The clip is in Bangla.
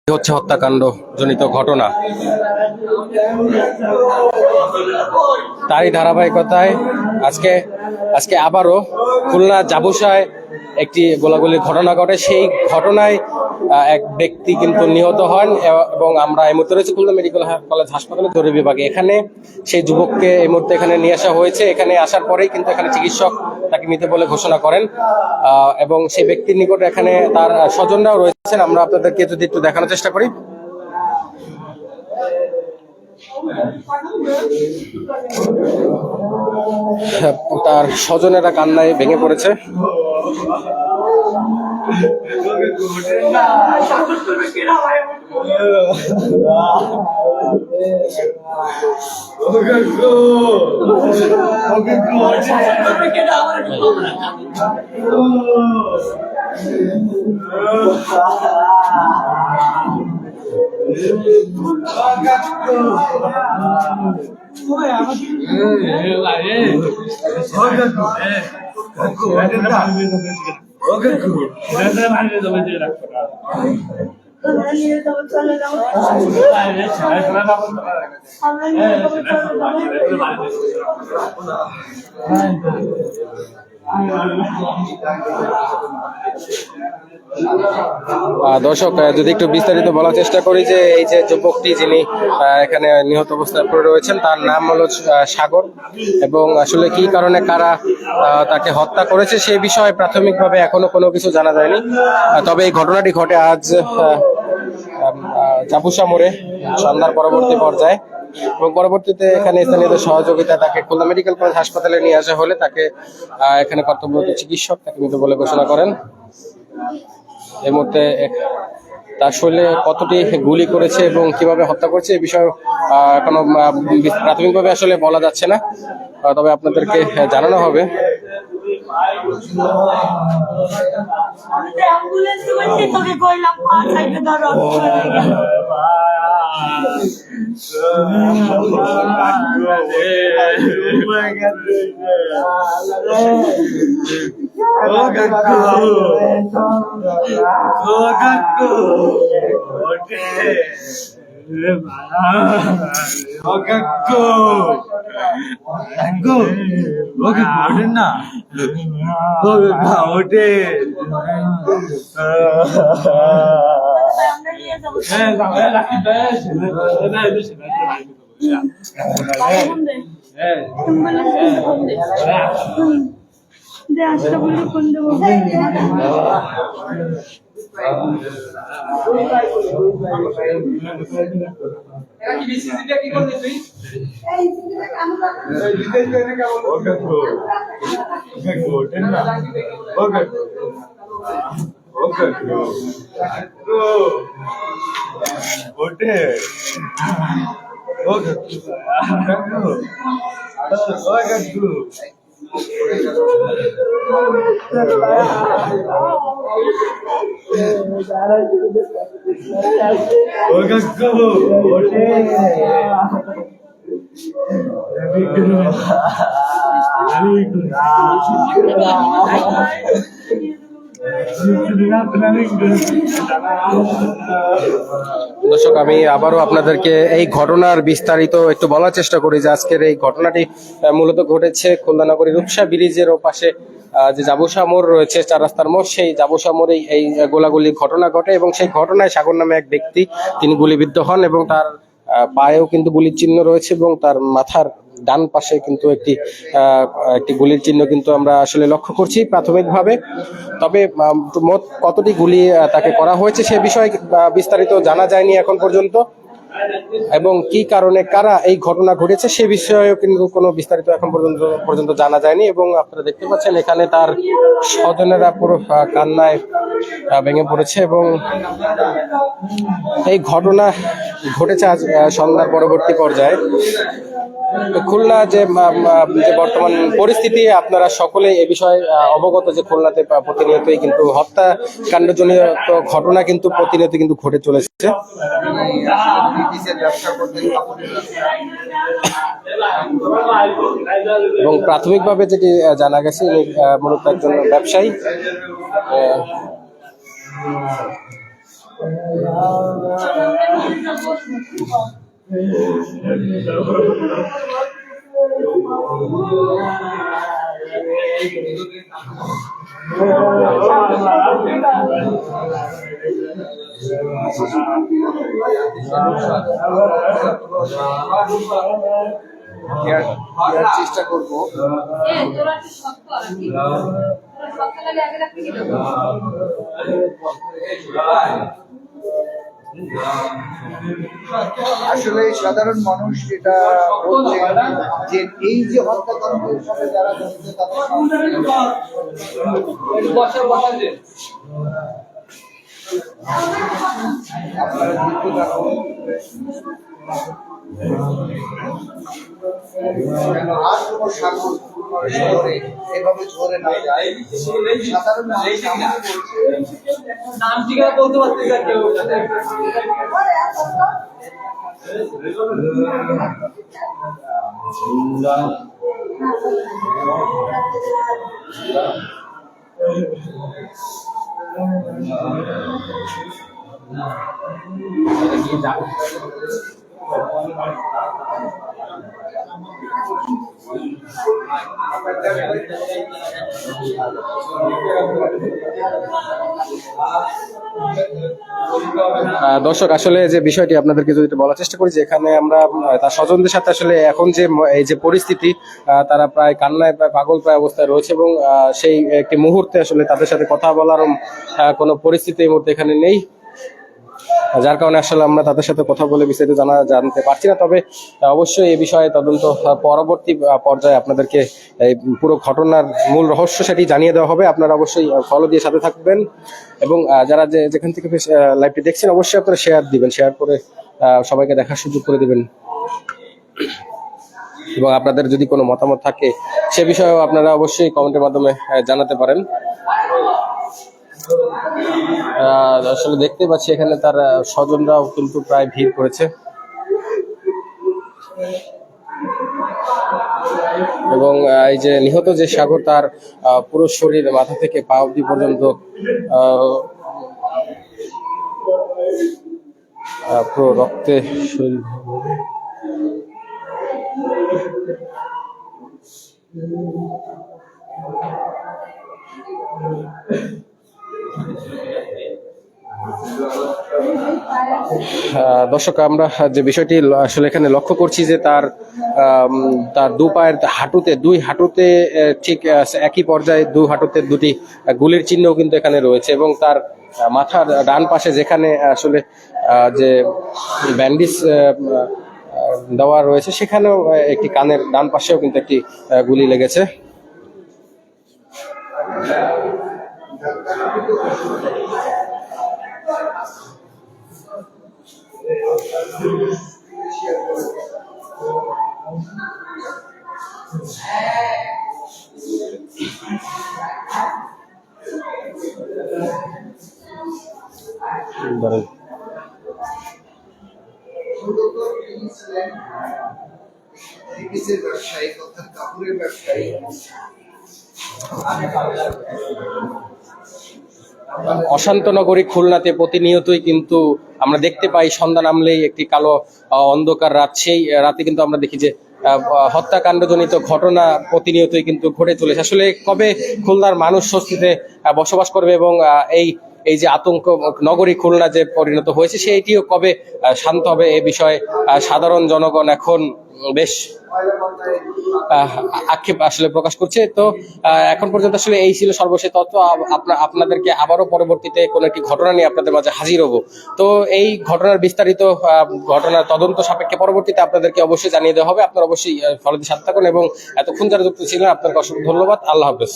হচ্ছে হত্যাকাণ্ড জনিত ঘটনা, তারই ধারাবাহিকতায় আজকে আবারও খুলনা জাবুসায় একটি গোলাগুলির ঘটনা ঘটে। সেই ঘটনায় এক ব্যক্তি কিন্তু নিহত হন এবং আমরা এই মুহূর্তে রয়েছে খুলনা মেডিকেল কলেজ হাসপাতালে জরুরি বিভাগে। এখানে সেই যুবককে এই মুহূর্তে এখানে নিয়ে আসা হয়েছে। এখানে আসার পরেই কিন্তু এখানে চিকিৎসক তাকে মৃত বলে ঘোষণা করেন এবং সেই ব্যক্তির নিকট এখানে তার স্বজনরাও রয়েছেন। আমরা আপনাদেরকে যদি একটু দেখানোর চেষ্টা করি। তার স্বজনেরা কান্নায় ভেঙে পড়েছে। দর্শক, যদি একটু বিস্তারিত বলার চেষ্টা করি যে এই যে যুবকটি যিনি এখানে নিহত অবস্থায় পড়ে রয়েছেন তার নাম হলো সাগর এবং আসলে কি কারণে কারা তাকে হত্যা করেছে সেই বিষয়ে প্রাথমিকভাবে এখনো কোনো কিছু জানা যায়নি। তবে এই ঘটনাটি ঘটে আজ জাবুসা মোড়ে সন্ধ্যার পরবর্তী পর্যায়ে এবং পরবর্তীতে এখানে স্থানীয়দের সহযোগিতা তাকে খুলনা মেডিকেল কলেজ হাসপাতালে নিয়ে আসা হলে তাকে এখানে কর্তব্যরত চিকিৎসক তাকে মৃত বলে ঘোষণা করেন। এই মুহূর্তে তার শরীরে কতটি গুলি করেছে এবং কিভাবে হত্যা করেছে এই বিষয়ে এখনো প্রাথমিকভাবে আসলে বলা যাচ্ছে না, তবে আপনাদেরকে জানানো হবে। দর্শক, আমি আবারও আপনাদেরকে এই ঘটনার বিস্তারিত একটু বলার চেষ্টা করি যে আজকের এই ঘটনাটি মূলত ঘটেছে খুলনা নগরী রূপসা ব্রিজের ওপাশে যে জাবুসা মোড় রয়েছে, চার রাস্তার মোড়, সেই জাবুসা মোড়েই এই গোলাগুলির ঘটনা ঘটে এবং সেই ঘটনায় সাগর নামে এক ব্যক্তি তিনি গুলিবিদ্ধ হন এবং তার পায়েও কিন্তু গুলির চিহ্ন রয়েছে এবং তার মাথার ডান পাশে কিন্তু একটি গুলির চিহ্ন কিন্তু আমরা আসলে লক্ষ্য করছি প্রাথমিকভাবে। তবে মোট কতটি গুলি তাকে করা হয়েছে সে বিষয়ে বিস্তারিত জানা যায়নি এখন পর্যন্ত এবং কি কারণে কারা এই ঘটনা ঘটেছে সে বিষয়েও কিন্তু কোনো বিস্তারিত এখন পর্যন্ত জানা যায়নি এবং আপনারা দেখতে পাচ্ছেন এখানে তার স্বজনেরা পুরো কান্নায় ভেঙে পড়েছে এবং এই ঘটনা ঘটেছে আজ সন্ধ্যার পরবর্তী পর্যায়ে খুলনা যে বর্তমান পরিস্থিতি, আপনারা সকলে এ বিষয়ে অবগত যে খুলনাতে প্রতিনিয়তই কিন্তু হত্যাকাণ্ডজনিত ঘটনা কিন্তু প্রতিনিয়ত কিন্তু ঘটে চলেছে। এবং প্রাথমিকভাবে যেটি জানা গেছে, ইনি মূলত একজন ব্যবসায়ী। চেষ্টা করবো। আসলে সাধারণ মানুষ যেটা বলছে যে এই যে হত্যাকাণ্ডের সাথে যারা জড়িত আপনারা দেখতে থাকুন। আর কোনো সাগর শহরে এভাবে ঝরে না যায়। সাধারণ মানুষ বলছে নাম ঠিকানা বলতে পারছি না কেউ। দর্শক, আসলে যে বিষয়টি আপনাদেরকে যদি বলার চেষ্টা করি, যে এখানে আমরা তার স্বজনদের সাথে আসলে এখন যে এই যে পরিস্থিতি, তারা প্রায় কান্নায় প্রায় পাগল প্রায় অবস্থায় রয়েছে, এবং সেই একটি মুহূর্তে আসলে তাদের সাথে কথা বলার কোনো পরিস্থিতি এই মুহূর্তে এখানে নেই, যার কারণে আসলে আমরা তাদের সাথে কথা বলে বিস্তারিত জানতে পারছি না। তবে অবশ্যই এই বিষয়ে তদন্ত পরবর্তী পর্যায়ে আপনাদেরকে এই পুরো ঘটনার মূল রহস্য সেটি জানিয়ে দেওয়া হবে। আপনারা অবশ্যই ফলো দিয়ে সাথে থাকবেন, এবং যারা যেখান থেকে লাইভটি দেখছেন অবশ্যই আপনারা শেয়ার দিবেন, শেয়ার করে সবাইকে দেখার সুযোগ করে দিবেন। এবং আপনাদের যদি কোনো মতামত থাকে সে বিষয়েও আপনারা অবশ্যই কমেন্টের মাধ্যমে জানাতে পারেন। আসলে দেখতে পাচ্ছি এখানে তার স্বজনরাও কিন্তু প্রায় ভিড় করেছে, এবং এই যে নিহত যে সাগর, তার পুরো শরীর মাথা থেকে পা অবধি পর্যন্ত পুরো রক্তে শরীর। দর্শক, আমরা যে বিষয়টি আসলে এখানে লক্ষ্য করছি যে তার দু পায়ের দুই হাঁটুতে ঠিক একই পর্যায়ে দুই হাঁটুতে দুটি গুলির চিহ্নও কিন্তু এখানে রয়েছে, এবং তার মাথার ডান পাশে যেখানে আসলে যে ব্যান্ডেজ দেওয়া রয়েছে সেখানেও একটি কানের ডান পাশেও কিন্তু একটি গুলি লেগেছে। ব্যবসায়ী অর্থাৎ কাপড়ের ব্যবসায়ী। অশান্ত নগরী খুলনাতে প্রতিনিয়তই কিন্তু আমরা দেখতে পাই সন্ধ্যা নামলেই একটি কালো অন্ধকার রাত। সেই রাতে কিন্তু আমরা দেখি যে হত্যাকাণ্ডজনিত ঘটনা প্রতিনিয়তই কিন্তু ঘটে চলেছে। আসলে কবে খুলনার মানুষ স্বস্তিতে বসবাস করবে, এবং এই যে আতঙ্ক নগরী খুলনা যে পরিণত হয়েছে সেইটিও কবে শান্ত হবে, এ বিষয়ে সাধারণ জনগণ এখন বেশ আক্ষেপ আসলে প্রকাশ করছে। তো এখন পর্যন্ত আসলে এই ছিল সর্বশেষ তথ্য। আপনাদেরকে আবারও পরবর্তীতে কোনো একটি ঘটনা নিয়ে আপনাদের মাঝে হাজির হব। তো এই ঘটনার বিস্তারিত ঘটনার তদন্ত সাপেক্ষে পরবর্তীতে আপনাদেরকে অবশ্যই জানিয়ে দেওয়া হবে। আপনারা অবশ্যই ফলো দিয়ে সাথে থাকুন, এবং এতক্ষণ যারা যুক্ত ছিলেন আপনাকে অসংখ্য ধন্যবাদ। আল্লাহ হাফেজ।